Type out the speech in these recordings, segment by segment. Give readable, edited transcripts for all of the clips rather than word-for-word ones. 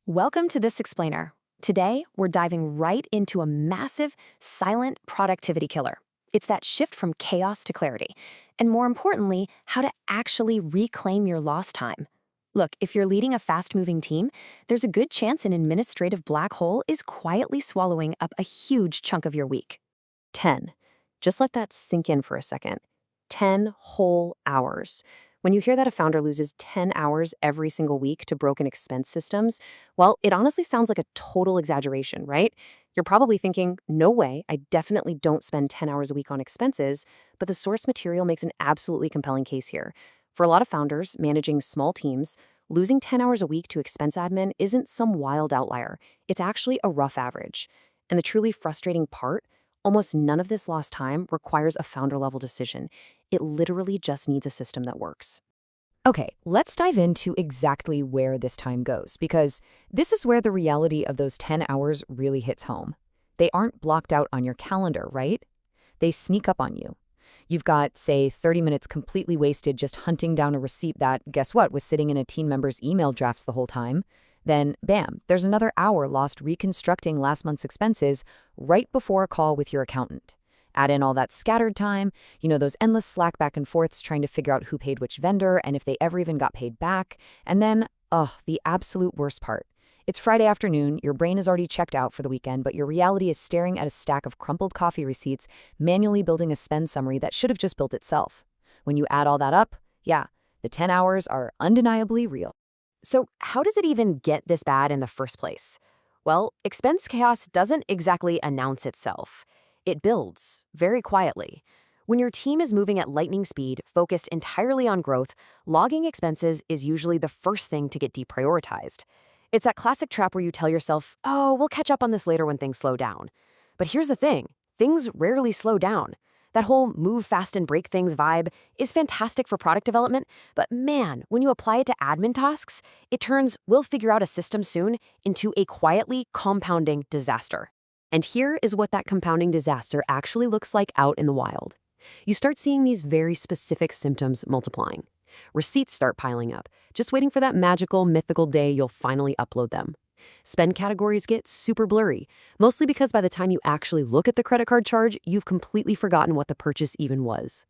Welcome to This Explainer. Today, we're diving right into a massive, silent productivity killer. It's that shift from chaos to clarity, and more importantly, how to actually reclaim your lost time. Look, if you're leading a fast-moving team, there's a good chance an administrative black hole is quietly swallowing up a huge chunk of your week. 10. Just let that sink in for a second. 10 whole hours. When you hear that a founder loses 10 hours every single week to broken expense systems, well, it honestly sounds like a total exaggeration, right? You're probably thinking, no way, I definitely don't spend 10 hours a week on expenses, but the source material makes an absolutely compelling case here. For a lot of founders managing small teams, losing 10 hours a week to expense admin isn't some wild outlier. It's actually a rough average. And the truly frustrating part, almost none of this lost time requires a founder-level decision. It literally just needs a system that works. Okay, let's dive into exactly where this time goes, because this is where the reality of those 10 hours really hits home. They aren't blocked out on your calendar, right? They sneak up on you. You've got, say, 30 minutes completely wasted just hunting down a receipt that, guess what, was sitting in a team member's email drafts the whole time. Then, bam, there's another hour lost reconstructing last month's expenses right before a call with your accountant. Add in all that scattered time, those endless Slack back and forths trying to figure out who paid which vendor and if they ever even got paid back. And then, the absolute worst part. It's Friday afternoon, your brain is already checked out for the weekend, but your reality is staring at a stack of crumpled coffee receipts, manually building a spend summary that should have just built itself. When you add all that up, yeah, the 10 hours are undeniably real. So how does it even get this bad in the first place? Well, expense chaos doesn't exactly announce itself. It builds, very quietly. When your team is moving at lightning speed, focused entirely on growth, logging expenses is usually the first thing to get deprioritized. It's that classic trap where you tell yourself, oh, we'll catch up on this later when things slow down. But here's the thing, things rarely slow down. That whole move fast and break things vibe is fantastic for product development, but man, when you apply it to admin tasks, it turns we'll figure out a system soon into a quietly compounding disaster. And here is what that compounding disaster actually looks like out in the wild. You start seeing these very specific symptoms multiplying. Receipts start piling up, just waiting for that magical, mythical day you'll finally upload them. Spend categories get super blurry, mostly because by the time you actually look at the credit card charge, you've completely forgotten what the purchase even was.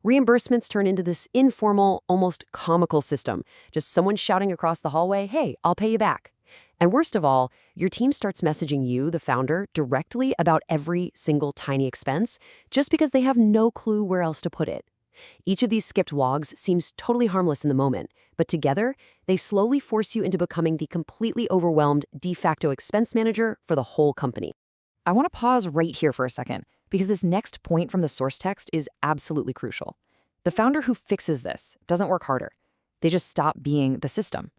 Reimbursements turn into this informal, almost comical system, just someone shouting across the hallway, hey, I'll pay you back. And worst of all, your team starts messaging you, the founder, directly about every single tiny expense, just because they have no clue where else to put it. Each of these skipped wogs seems totally harmless in the moment, but together, they slowly force you into becoming the completely overwhelmed de facto expense manager for the whole company. I want to pause right here for a second, because this next point from the source text is absolutely crucial. The founder who fixes this doesn't work harder. They just stop being the system.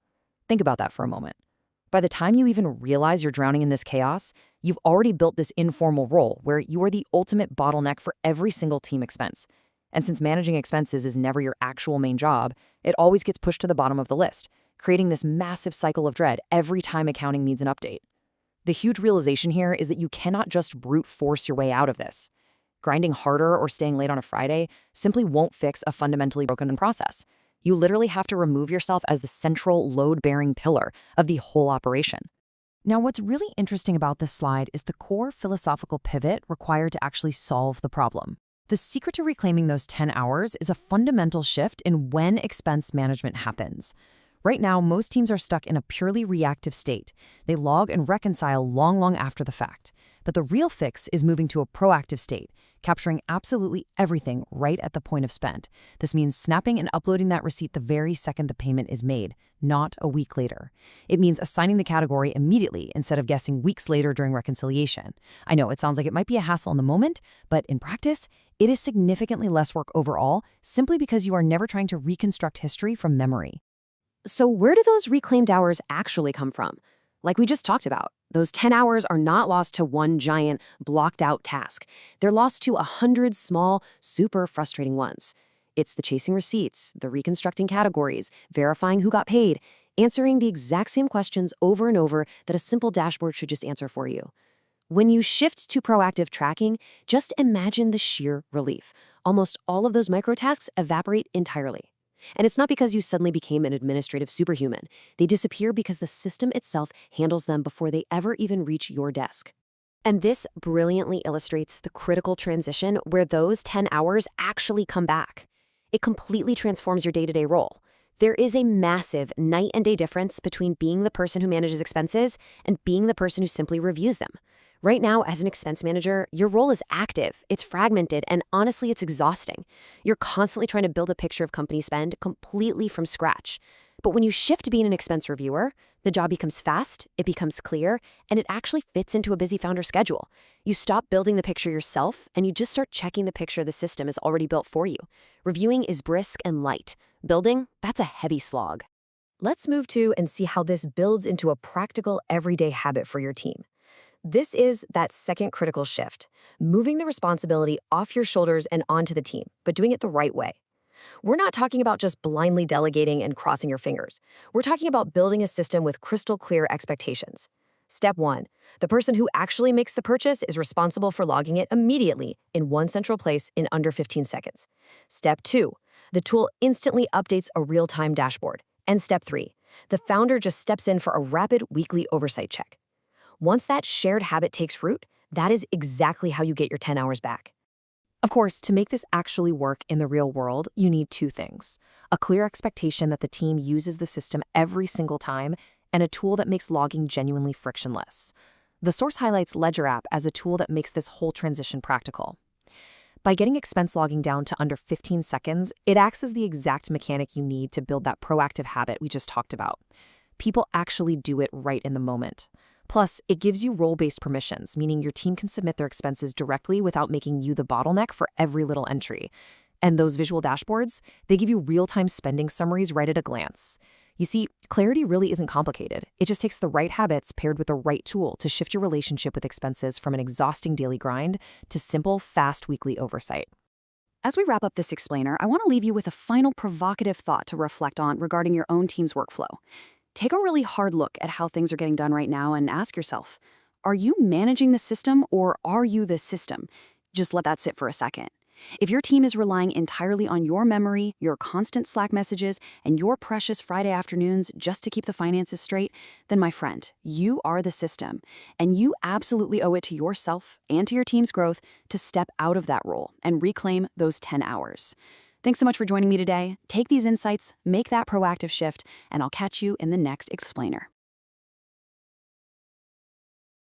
Think about that for a moment. By the time you even realize you're drowning in this chaos, you've already built this informal role where you are the ultimate bottleneck for every single team expense. And since managing expenses is never your actual main job, it always gets pushed to the bottom of the list, creating this massive cycle of dread every time accounting needs an update. The huge realization here is that you cannot just brute force your way out of this. Grinding harder or staying late on a Friday simply won't fix a fundamentally broken process. You literally have to remove yourself as the central load-bearing pillar of the whole operation. Now, what's really interesting about this slide is the core philosophical pivot required to actually solve the problem. The secret to reclaiming those 10 hours is a fundamental shift in when expense management happens. Right now, most teams are stuck in a purely reactive state. They log and reconcile long after the fact. But the real fix is moving to a proactive state, capturing absolutely everything right at the point of spend. This means snapping and uploading that receipt the very second the payment is made, not a week later. It means assigning the category immediately instead of guessing weeks later during reconciliation. I know it sounds like it might be a hassle in the moment, but in practice, it is significantly less work overall, simply because you are never trying to reconstruct history from memory. So where do those reclaimed hours actually come from? Like we just talked about, those 10 hours are not lost to one giant, blocked-out task. They're lost to 100 small, super frustrating ones. It's the chasing receipts, the reconstructing categories, verifying who got paid, answering the exact same questions over and over that a simple dashboard should just answer for you. When you shift to proactive tracking, just imagine the sheer relief. Almost all of those microtasks evaporate entirely. And it's not because you suddenly became an administrative superhuman. They disappear because the system itself handles them before they ever even reach your desk. And this brilliantly illustrates the critical transition where those 10 hours actually come back. It completely transforms your day-to-day role. There is a massive night and day difference between being the person who manages expenses and being the person who simply reviews them. Right now, as an expense manager, your role is active, it's fragmented, and honestly, it's exhausting. You're constantly trying to build a picture of company spend completely from scratch. But when you shift to being an expense reviewer, the job becomes fast, it becomes clear, and it actually fits into a busy founder schedule. You stop building the picture yourself, and you just start checking the picture the system is already built for you. Reviewing is brisk and light. Building, that's a heavy slog. Let's move to and see how this builds into a practical, everyday habit for your team. This is that second critical shift, moving the responsibility off your shoulders and onto the team, but doing it the right way. We're not talking about just blindly delegating and crossing your fingers. We're talking about building a system with crystal clear expectations. Step 1. The person who actually makes the purchase is responsible for logging it immediately in one central place in under 15 seconds. Step 2. The tool instantly updates a real-time dashboard. And Step 3. The founder just steps in for a rapid weekly oversight check. Once that shared habit takes root, that is exactly how you get your 10 hours back. Of course, to make this actually work in the real world, you need two things: a clear expectation that the team uses the system every single time, and a tool that makes logging genuinely frictionless. The source highlights Ledger app as a tool that makes this whole transition practical. By getting expense logging down to under 15 seconds, it acts as the exact mechanic you need to build that proactive habit we just talked about. People actually do it right in the moment. Plus, it gives you role-based permissions, meaning your team can submit their expenses directly without making you the bottleneck for every little entry. And those visual dashboards, they give you real-time spending summaries right at a glance. You see, clarity really isn't complicated. It just takes the right habits paired with the right tool to shift your relationship with expenses from an exhausting daily grind to simple, fast weekly oversight. As we wrap up this explainer, I want to leave you with a final provocative thought to reflect on regarding your own team's workflow. Take a really hard look at how things are getting done right now and ask yourself, are you managing the system or are you the system? Just let that sit for a second. If your team is relying entirely on your memory, your constant Slack messages, and your precious Friday afternoons just to keep the finances straight, then my friend, you are the system. And you absolutely owe it to yourself and to your team's growth to step out of that role and reclaim those 10 hours. Thanks so much for joining me today. Take these insights, make that proactive shift, and I'll catch you in the next explainer.